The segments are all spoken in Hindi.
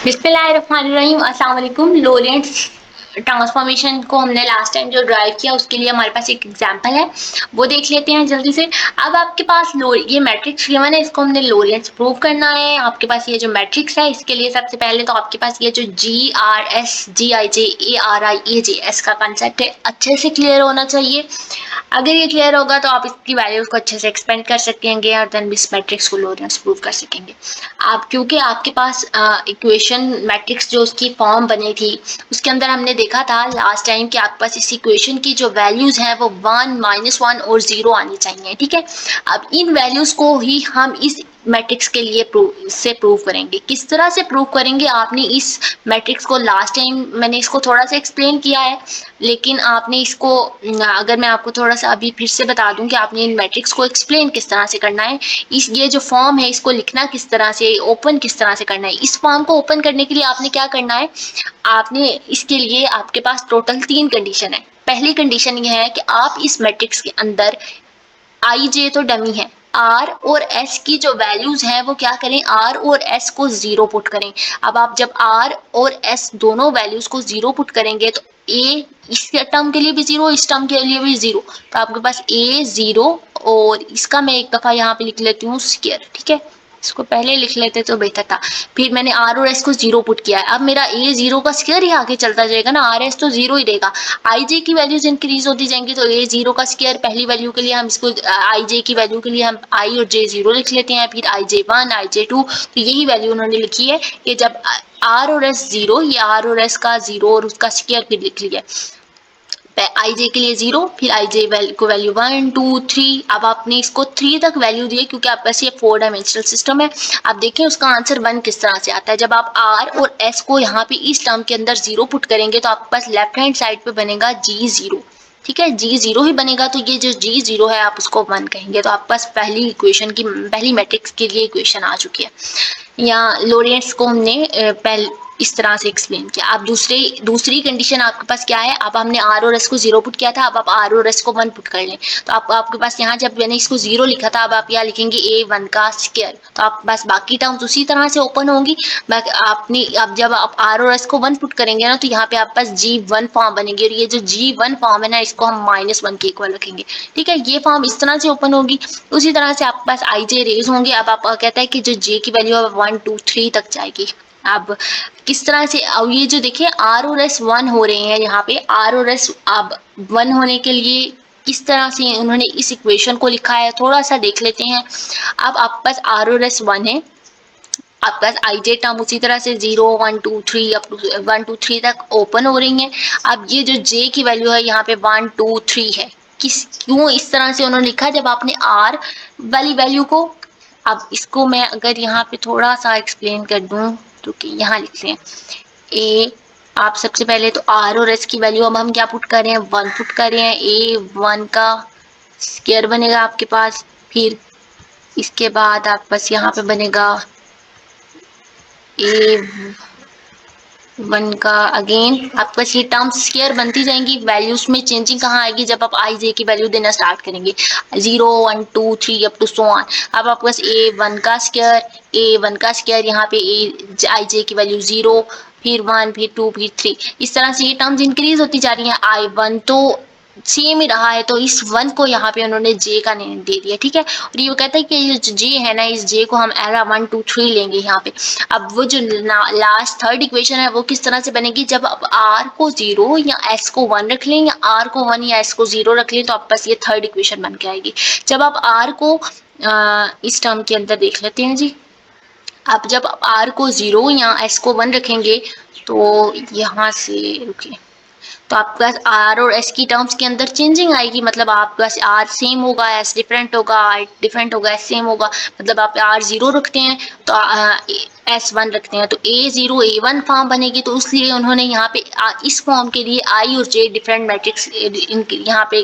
बिस्मिल्लाहिर्रहमानिर्रहीम, अस्सलाम वालेकुम। लोरेंट्स ट्रांसफॉर्मेशन को हमने लास्ट टाइम जो ड्राइव किया उसके लिए हमारे पास एक एग्जांपल है, वो देख लेते हैं जल्दी से। अब आपके पास ये मैट्रिक्स गिवन है, इसको हमने लोरेंट्स प्रूव करना है। आपके पास ये जो मैट्रिक्स है इसके लिए सबसे पहले तो आपके पास ये जो GRS GIJ ARI AJS का कंसेप्ट है अच्छे से क्लियर होना चाहिए। अगर ये क्लियर होगा तो आप इसकी वैल्यूज को अच्छे से एक्सपेंड कर सकेंगे और देन इस मैट्रिक्स को लोरेंट्स प्रूव कर सकेंगे। आप क्योंकि आपके पास इक्वेशन मैट्रिक्स जो उसकी फॉर्म बनी थी उसके अंदर हमने देखा था लास्ट टाइम कि आपके पास इस इक्वेशन की जो वैल्यूज हैं वो 1 -1 और 0 आनी चाहिए, ठीक है। अब इन वैल्यूज को ही हम इस मैट्रिक्स के लिए प्रूव करेंगे। किस तरह से प्रूव करेंगे, आपने इस मैट्रिक्स को लास्ट टाइम मैंने इसको थोड़ा सा एक्सप्लेन किया है, लेकिन आपने इसको अगर मैं आपको थोड़ा सा अभी फिर से बता दूं कि आपने इन मैट्रिक्स को एक्सप्लेन किस तरह से करना है। इस ये जो फॉर्म है इसको लिखना किस तरह से, ओपन किस तरह से करना है। इस फॉर्म को ओपन करने के लिए आपने क्या करना है, आपने इसके लिए आपके पास टोटल 3 कंडीशन है। पहली कंडीशन ये है कि आप इस मैट्रिक्स के अंदर आई जे तो डमी है, आर और एस की जो वैल्यूज हैं वो क्या करें, आर और एस को 0 पुट करें। अब आप जब आर और एस दोनों वैल्यूज को 0 पुट करेंगे तो ए इस टर्म के लिए भी 0, इस टर्म के लिए भी 0, तो आपके पास ए 0 और इसका मैं एक दफा यहाँ पे लिख लेती हूँ स्क्वायर, ठीक है। इसको पहले लिख लेते तो बेहतर था। फिर मैंने आर और एस को 0 पुट किया है। अब मेरा ए 0 का स्क्वायर ही आगे चलता जाएगा ना, आर एस तो 0 ही रहेगा। आई जे की वैल्यूज इंक्रीज होती जाएंगी तो ए 0 का स्क्वायर पहली वैल्यू के लिए हम इसको आई जे की वैल्यू के लिए हम आई और जे 0 लिख लेते हैं, फिर आई जे 1 आई जे 2, तो यही वैल्यू उन्होंने लिखी है कि जब आर और एस 0, ये आर और एस का 0 और उसका स्क्वायर फिर लिख लिया आई जे के लिए 0, फिर आई जे को वैल्यू 1 2 3। अब आपने इसको 3 तक वैल्यू दी क्योंकि आपके पास ये 4 डायमेंशनल सिस्टम है। आप देखें उसका आंसर 1 किस तरह से आता है। जब आप आर और एस को यहाँ पे इस टर्म के अंदर 0 पुट करेंगे तो आपके पास लेफ्ट हैंड साइड पे बनेगा G0, ठीक है। G0 ही बनेगा तो ये जो G0 है आप उसको 1 कहेंगे, तो आपके पास पहली इक्वेशन की पहली मैट्रिक्स के लिए इक्वेशन आ चुकी है। या लोरेंट्स को हमने पहले इस तरह से एक्सप्लेन किया। अब दूसरी कंडीशन आपके पास क्या है, अब हमने आर और एस को 0 पुट किया था, अब आप आर और एस को 1 पुट कर लें तो आपके पास यहाँ जब मैंने इसको 0 लिखा था अब आप यहाँ लिखेंगे A1 का स्क्वायर, तो आप बस बाकी टर्म्स उसी तरह से ओपन होंगी। आपने अब जब आप आर और एस को 1 पुट करेंगे ना तो यहाँ पे आपके पास G1 फॉर्म बनेगी और ये जो G1 फॉर्म है ना इसको हम -1 के इक्वल रखेंगे, ठीक है। ये फॉर्म इस तरह से ओपन होगी। उसी तरह से आपके पास आई जे रेज होंगे। अब आप कहता है कि जो जे की वैल्यू है 1 2 3 तक जाएगी। अब किस तरह से, अब ये जो देखिए आर और एस 1 हो रहे हैं, यहाँ पे आर और एस अब 1 होने के लिए किस तरह से उन्होंने इस इक्वेशन को लिखा है थोड़ा सा देख लेते हैं। अब आपके पास आर और एस 1 है, आपके पास आई जे टर्म उसी तरह से 0 1 2 3 अप टू 1 2 3 तक ओपन हो रही है। अब ये जो जे की वैल्यू है यहाँ पे 1 2 3 है, क्यों इस तरह से उन्होंने लिखा, जब आपने आर वाली वैल्यू को, अब इसको मैं अगर यहाँ पे थोड़ा सा एक्सप्लेन कर दूं तो कि यहाँ लिखते हैं ए, आप सबसे पहले तो आर और एस की वैल्यू अब हम क्या पुट कर रहे हैं, 1 पुट कर रहे हैं। A1 का स्क्वायर बनेगा आपके पास, फिर इसके बाद आप बस यहाँ पे बनेगा A1 का अगेन आपके पास ये टर्म्स स्क्वायर बनती जाएंगी। वैल्यूज में चेंजिंग कहाँ आएगी, जब आप आई जे की वैल्यू देना स्टार्ट करेंगे 0 1 2 3 अप टू सो ऑन। अब आपके पास A1 का स्क्वायर यहाँ पे आई जे की वैल्यू 0, फिर 1 फिर 2 फिर 3, इस तरह से ये टर्म्स इंक्रीज होती जा रही हैं। I1 तो सेम ही रहा है तो इस 1 को यहाँ पे उन्होंने जे का नेम दे दिया, ठीक है। और ये कहता है कि ये जो जे है ना, इस जे को हम एरा 1 2 3 लेंगे यहाँ पे। अब वो जो लास्ट थर्ड इक्वेशन है वो किस तरह से बनेगी, जब आप आर को 0 या एस को 1 रख लें या आर को 1 या एस को 0 रख लें तो आप बस ये थर्ड इक्वेशन बन के आएगी। जब आप आर को इस टर्म के अंदर देख लेते हैं जी, आप जब आर को 0 या एस को 1 रखेंगे तो यहाँ से रुकिए, तो आपके पास आर और एस की टर्म्स के अंदर चेंजिंग आएगी। मतलब आपके पास आर सेम होगा, एस डिफरेंट होगा, आर डिफरेंट होगा, एस सेम होगा। मतलब आप आर 0 रखते हैं तो एस 1 रखते हैं तो A0 A1 फॉर्म बनेगी। तो इसलिए उन्होंने यहाँ पे इस फॉर्म के लिए आई और जे डिफरेंट मैट्रिक्स यहाँ पे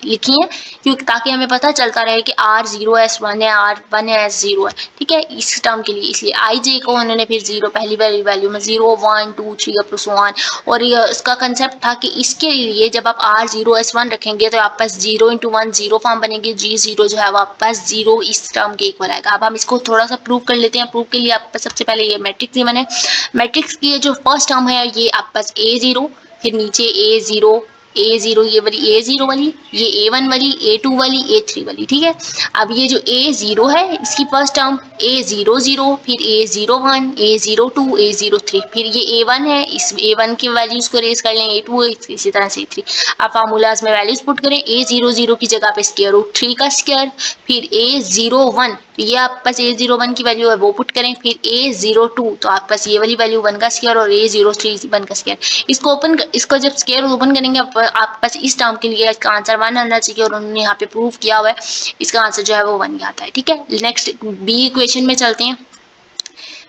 लिखी है, क्योंकि ताकि हमें पता चलता रहे कि R0S1 है, R1 है, S0 है, ठीक है, इस टर्म के लिए। इसलिए IJ को उन्होंने फिर 0 पहली वाली वैल्यू में 0 1 2 3 अप टू सो ऑन। और ये इसका कंसेप्ट था कि इसके लिए जब आप R0S1 रखेंगे तो आपके पास 0 इंटू 1 0 फॉर्म बनेगी, G0 जो है वो आपके पास 0 इस टर्म के इक्वल आएगा। अब हम इसको थोड़ा सा प्रूव कर लेते हैं। प्रूव के लिए आपके पास सबसे पहले ये मैट्रिक्स गिवन है। मैट्रिक्स की जो फर्स्ट टर्म है ये आपके पास A0, फिर नीचे A0 ये वाली A0 वाली, ये A1 वाली, A2 वाली, A3 वाली, ठीक है। अब ये जो A0 है इसकी फर्स्ट टर्म A00, फिर A01, A02, A03, फिर ये A1 है, इस A1 की वैल्यूज को रेज कर लें A2, इसी तरह से A3। अब फार्मूलाज में वैल्यूज पुट करें। A00 की जगह पे स्क्वायर रूट 3 का स्क्वायर, फिर A01 ये आपके पास A01 की वैल्यू है वो पुट करें, फिर A02 तो आपके पास ये वाली वैल्यू 1 का स्क्वायर और A03 1 का स्क्वायर। इसको जब स्क्वायर ओपन करेंगे आपके पास इस टर्म के लिए इसका आंसर 1 आना चाहिए, और उन्होंने यहाँ पे प्रूव किया हुआ है इसका आंसर जो है वो 1 आता है, ठीक है। नेक्स्ट बी इक्वेशन में चलते हैं।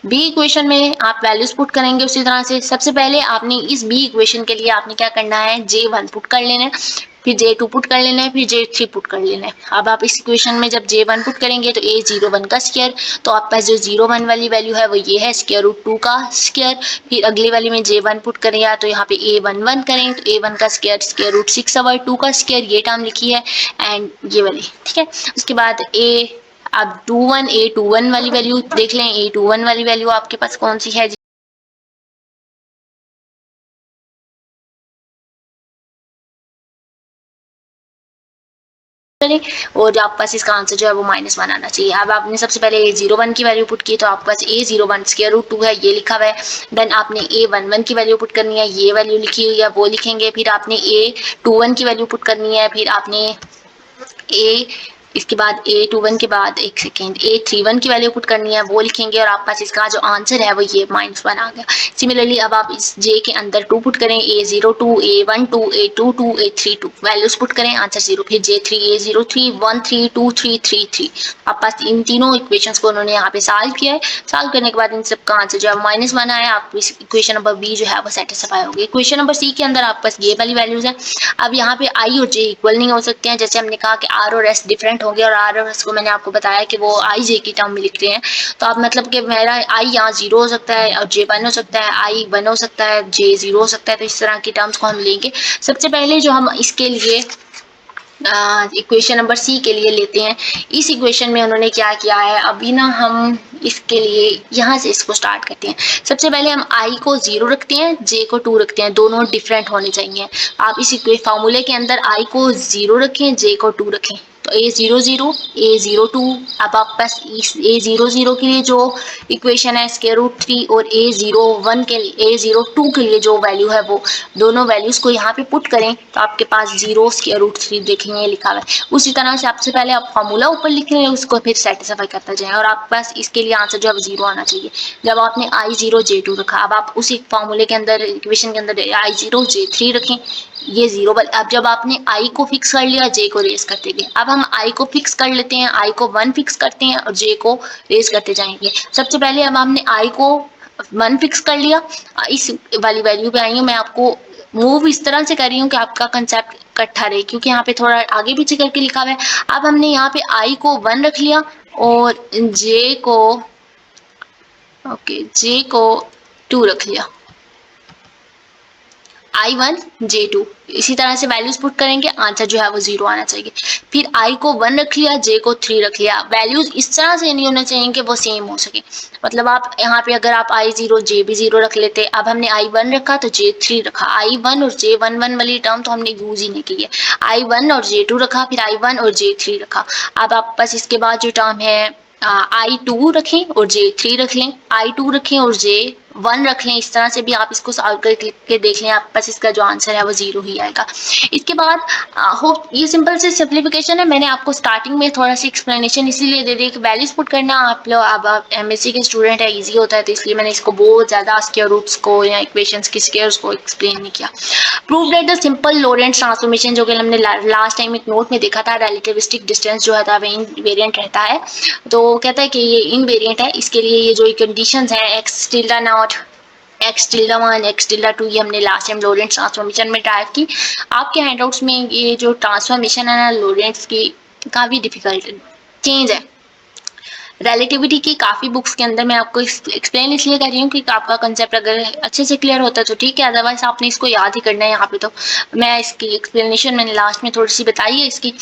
बी इक्वेशन में आप वैल्यूज पुट करेंगे उसी तरह से। सबसे पहले आपने इस बी इक्वेशन के लिए आपने क्या करना है, J1 पुट कर लेना है, फिर J2 पुट कर लेना है, फिर J3 पुट कर लेना है। अब आप इस इक्वेशन में जब J1 पुट करेंगे तो A01 का स्क्वायर, तो आपके पास जो 01 वाली वैल्यू है वो ये है स्क्वायर रूट 2 का स्क्वायर। फिर अगली वाली में J1 पुट करें तो यहाँ पे A11 करें तो A1 का स्क्वायर स्क्वायर रूट 6 ओवर 2 का स्क्वायर, ये टर्म लिखी है एंड ये वाली, ठीक है। उसके बाद अब A21 वाली वैल्यू देख लें। A21 वाली वैल्यू आपके पास कौन सी है, और आपके पास इसका आंसर जो है वो -1 आना चाहिए। अब आपने सबसे पहले A01 की वैल्यू पुट की तो आपके पास A01 स्क्वायर रूट 2 है, ये लिखा हुआ है। देन आपने A11 की वैल्यू पुट करनी है, ये वैल्यू लिखी हुई है वो लिखेंगे। फिर आपने A21 की वैल्यू पुट करनी है, फिर आपने ए इसके बाद A21 के बाद एक सेकेंड A31 की वैल्यू पुट करनी है वो लिखेंगे, और आपके पास इसका जो आंसर है वो ये -1 आ गया। सिमिलरली अब आप इस J के अंदर 2 पुट करें, A02, A12, A22, A32 values put करें, आंसर 0। फिर J3, A03, 1 3 2 3 3 3। आपके पास इन तीनों इक्वेशंस को उन्होंने यहाँ पे सॉल्व किया है। सॉल्व करने के बाद इन सबका आंसर जो है -1 आया। आप इस इक्वेशन नंबर बी जो है वो सेटिस्फाई होगी। इक्वेशन नंबर सी के अंदर आपके पास ये वाली वैल्यूज है। अब यहाँ पे आई और जे इक्वल नहीं हो सकते हैं, जैसे हमने कहा कि आर और एस डिफरेंट होंगे, और आर और एस को मैंने आपको बताया कि वो आई जे की टर्म में लिख रहे हैं। तो आप मतलब कि मेरा आई यहाँ 0 हो सकता है और जे 1 हो सकता है, आई 1 हो सकता है, जे 0 हो सकता है। तो इस तरह की टर्म्स को हम लेंगे। सबसे पहले जो हम इसके लिए इक्वेशन नंबर सी के लिए लेते हैं, इस इक्वेशन में उन्होंने क्या किया है, अभी ना हम इसके लिए यहाँ से इसको स्टार्ट करते हैं। सबसे पहले हम आई को 0 रखते हैं, जे को 2 रखते हैं, दोनों डिफरेंट होने चाहिए। आप इस फार्मूले के अंदर आई को 0 रखें, जे को 2 रखें, तो A00, A02। अब आप पास A00 के लिए जो इक्वेशन है स्क्वायर रूट 3, और A01 के लिए A02 के लिए जो वैल्यू है वो दोनों वैल्यूज को यहाँ पे पुट करें तो आपके पास 0 स्क्वायर रूट 3 देखेंगे लिखा हुआ है। उसी तरह से आपसे पहले आप फार्मूला ऊपर लिख रहे हैं, उसको फिर सेटिस्फाई करता जाए, और आपके पास इसके लिए आंसर जो है 0 आना चाहिए। जब आपने I0 J2 रखा, अब आप उसी फार्मूले के अंदर इक्वेशन के अंदर I0 J3 रखें, ये 0। अब जब आपने I को फिक्स कर लिया, J को रेस करते गए। अब हम I को फिक्स कर लेते हैं, I को 1 फिक्स करते हैं और J को रेस करते जाएंगे। सबसे पहले अब हमने I को 1 फिक्स कर लिया, इस वाली वैल्यू पे आई हूँ। मैं आपको मूव इस तरह से कर रही हूँ कि आपका कंसेप्ट इकट्ठा रहे, क्योंकि यहाँ पे थोड़ा आगे पीछे करके लिखा हुआ है। अब हमने यहाँ पे I को 1 रख लिया और J को 2 रख लिया, I1 J2। इसी तरह से वैल्यूज पुट करेंगे, आंसर जो है वो 0 आना चाहिए। फिर I को 1 रख लिया, J को 3 रख लिया। वैल्यूज इस तरह से नहीं होना चाहिए कि वो सेम हो सके, मतलब आप यहाँ पे अगर आप I0 J भी 0 रख लेते। अब हमने I1 रखा तो J3 रखा, I1 और J11 वाली टर्म तो हमने यूज ही नहीं की है। I1 और J2 रखा, फिर I1 और J3 रखा। अब आप बस इसके बाद जो टर्म है I2 रखें और J3 रख लें, I2 रखें और J1 रख लें। इस तरह से भी आप इसको सॉल्व करके देख लें, आप पास इसका जो आंसर है वो 0 ही आएगा। इसके बाद होप ये सिंपल से सिंप्लीफिकेशन है। मैंने आपको स्टार्टिंग में थोड़ा सी एक्सप्लेनेशन इसीलिए दे दी कि वैल्यूज पुट करना आप लोग, अब आप एमएससी के स्टूडेंट है, इजी होता है, तो इसलिए मैंने इसको बहुत ज़्यादा स्क्वायर रूट्स को या इक्वेशंस की स्क्वायर्स को एक्सप्लेन नहीं किया। Prove that the simple Lorentz transformation, जो कि हमने लास्ट टाइम एक नोट में देखा था, रिलेटिविस्टिक डिस्टेंस जो है वह इनवेरिएंट रहता है। तो कहता है कि ये इनवेरिएंट है, इसके लिए ये जो कंडीशंस हैं x tilde not x tilde 1, x tilde 2 ये हमने लास्ट टाइम लोरेंट्स ट्रांसफॉर्मेशन में ट्राई की। आपके हैंडआउट्स में ये जो ट्रांसफॉर्मेशन है ना लोरेंट्स की, काफ़ी डिफिकल्ट चेंज है। रिलेटिविटी की काफ़ी बुक्स के अंदर मैं आपको एक्सप्लेन इसलिए कर रही हूँ कि आपका कंसेप्ट अगर अच्छे से क्लियर होता है तो ठीक है, अदरवाइज आपने इसको याद ही करना है यहाँ पे। तो मैं इसकी एक्सप्लेनेशन मैंने लास्ट में थोड़ी सी बताई है इसकी।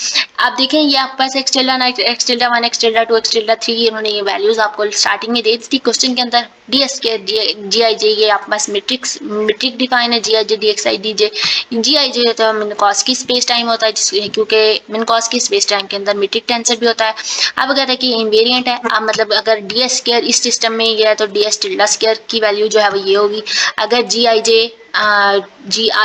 आप देखें ये आपके पास एक्सटेल्डा 1, एक्सटेल्डा 2, एक्सटेल्डा 3 इन्होंने ये वैल्यूज आपको स्टार्टिंग में दे दी थी क्वेश्चन के अंदर। डी एस के जी आई जे ये आपके पास मीट्रिक डिफाइन है, G I J D X I D J. G I J तो मिनकॉस की स्पेस टाइम होता है क्योंकि मिनकॉस की स्पेस टाइम के अंदर मीट्रिक टेंसर भी होता है। अब अगर है कि इनवेरिएंट है, अब मतलब अगर डी एस स्क्वायर इस सिस्टम में ये है तो डी एस टिल्डा स्क्वायर की वैल्यू जो है वो ये होगी। अगर जी आई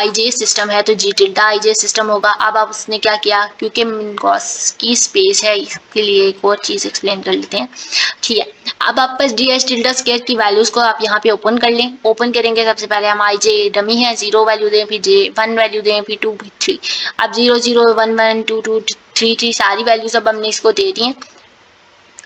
जे सिस्टम है तो जी टिल्डा आई जे सिस्टम होगा। अब आप उसने क्या किया, क्योंकि मिनकॉस की स्पेस है, इसके लिए एक और चीज़ एक्सप्लेन कर लेते हैं। ठीक है, अब आप बस डी एस टिल्डा स्क्वायर की वैल्यूज को आप यहाँ पे ओपन कर लें। ओपन करेंगे सबसे पहले हम आई जे डमी है 0 वैल्यू दें, फिर जे 1 वैल्यू दें, फिर 2 फिर 3। अब 0 0 1 1 2 2 3 3 सारी वैल्यूज अब हमने इसको दे दी हैं।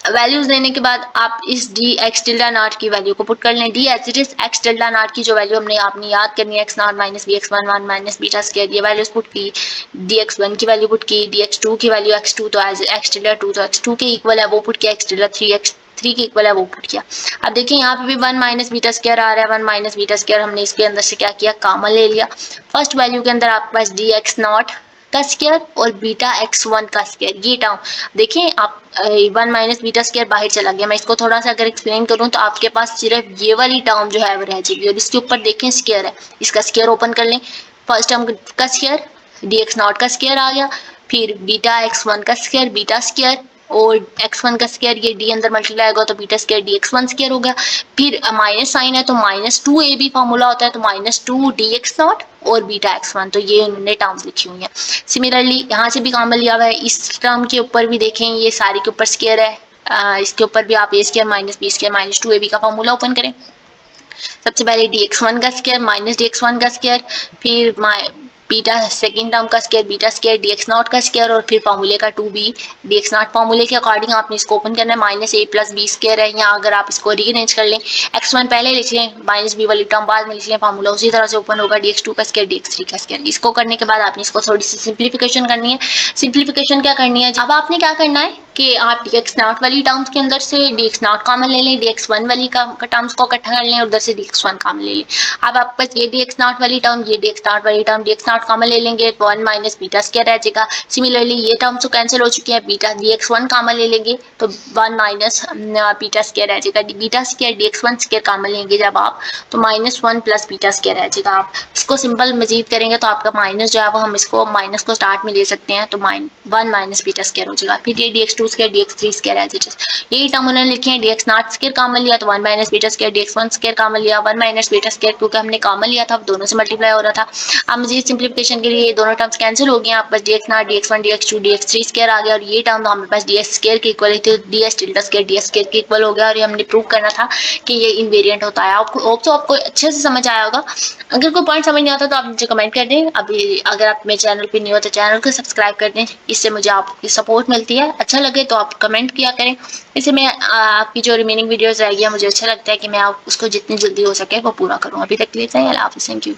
वैल्यूज देने के बाद आप इस डी एक्स टिल्डा नॉट की वैल्यू को पुट कर लें। D H is X tilde naught की जो वैल्यू हमने आपने याद करनी है X naught minus B X one one minus beta square, ये वैल्यूज पुट की। डी एक्स वन की वैल्यू पुट की, डी एक्स टू की वैल्यू एक्स टू तो एज एक्स टिल्डा टू तो एक्स टू के इक्वल है वो पुट किया, x tilde three x three के इक्वल है वो पुट किया। अब देखिए यहाँ पे भी 1 माइनस बीटा स्क्वायर आ रहा है, 1 माइनस बीटा स्क्वायर हमने इसके अंदर से क्या किया, कॉमन ले लिया। फर्स्ट वैल्यू के अंदर आपके पास डी एक्स नॉट का स्क्वायर और बीटा एक्स वन का स्क्वायर, ये टर्म देखिए आप 1 माइनस बीटा स्क्वायर बाहर चला गया। मैं इसको थोड़ा सा अगर एक्सप्लेन करूँ तो आपके पास सिर्फ ये वाली टर्म जो है वो रह जाएगी और इसके ऊपर देखें स्क्वायर है, इसका स्क्वायर ओपन कर लें। फर्स्ट टर्म का स्क्वायर डी एक्स नॉट का स्क्वायर आ गया, फिर बीटा एक्स वन का स्क्वायर बीटा स्क्वायर और एक्स वन का स्क्वायर, ये डी अंदर मल्टीप्लाई होगा तो beta square D x one square हो गया। फिर माइनस साइन है तो minus two A B formula होता है तो minus two D x naught और बीटा एक्स वन, तो ये उन्होंने टर्म्स लिखी हुई हैं। सिमिलरली यहाँ से भी कॉमन लिया हुआ है, इस टर्म के ऊपर भी देखें ये सारी के ऊपर स्क्वायर है, इसके ऊपर भी आप A square minus B square minus two A B का फॉर्मूला ओपन करें। सबसे पहले डी एक्स वन का square minus D x one का स्क्वायर, फिर बीटा सेकेंड टर्म का square beta square D x not का स्क्वायर और फिर फॉर्मूले का 2b डी एक्स नॉट। फॉर्मूले के अकॉर्डिंग आपने इसको ओपन करना है, माइनस ए प्लस बी स्क्वायर है, या अगर आप इसको रीअरेंज कर लें एक्स वन पहले लिख लें माइनस बी वाली टर्म बाद में लिख लें, फॉर्मूला उसी तरह से ओपन होगा डी एक्स टू का स्क्वायर डी एक्स थ्री का स्क्वायर। इसको करने के बाद आपने इसको थोड़ी सी सिंप्लीफिकेशन करनी है। सिंप्लीफिकेशन क्या करनी है, अब आपने क्या करना है कि आप डी एक्स नॉट वाली टर्म्स के अंदर से डी एक्स नॉट कॉमन ले लें, डी एक्स वन वाली का टर्म्स को इकट्ठा कर लें और उधर से डी एक्स वन कॉमन ले लें। अब आपके पास ये डी एक्स नॉट वाली टर्म ये डी एक्स नॉट वाली term D x not common ले लेंगे तो 1 माइनस बीटा स्क्वायर रह जाएगा। सिमिलरली ये टर्म तो कैंसिल हो चुकी है, beta D x one common ले लेंगे तो 1 माइनस बीटा स्क्वायर रह जाएगा। Beta square D x one square common लेंगे जब आप तो minus one plus beta square रह जाएगा। आप इसको सिंपल मजीद करेंगे तो आपका माइनस जो है वो हम इसको माइनस को स्टार्ट में ले सकते हैं तो 1 माइनस बीटा स्क्वायर हो जाएगा। फिर ये d x two square D x three square as it is, यही टर्म उन्होंने लिखे हैं। D x nought square common लिया तो 1 minus beta square D x one square common लिया, 1 माइनस बीटा स्क्वायर क्योंकि हमने कॉमन लिया था दोनों से मल्टीप्लाई हो रहा था। अब मजीद सिंप्लीफिकेशन के लिए ये दोनों टर्म्स कैंसिल हो गए, आप बस D x not D x one D x two D x three square आ गया और ये टर्म हमारे पास डी एक्स स्क्वायर के इक्वल थी, D S tilde square D S square के इक्वल हो गया और ये हमने प्रूव करना था कि ये इनवेरिएंट होता है। आपको अच्छे से समझ आया होगा। अगर कोई पॉइंट समझ नहीं आता तो आप मुझे कमेंट कर दें। अभी अगर आप मेरे चैनल पे नहीं हो तो चैनल को सब्सक्राइब कर दें, इससे मुझे आपकी सपोर्ट मिलती है। अच्छा लगे तो आप कमेंट किया करें, इससे मैं आपकी जो रिमेनिंग वीडियोस रहेगी मुझे अच्छा लगता है कि मैं उसको जितनी जल्दी हो सके वो पूरा करूँ। अभी तक के लिए अल्लाह हाफिज़, थैंक यू।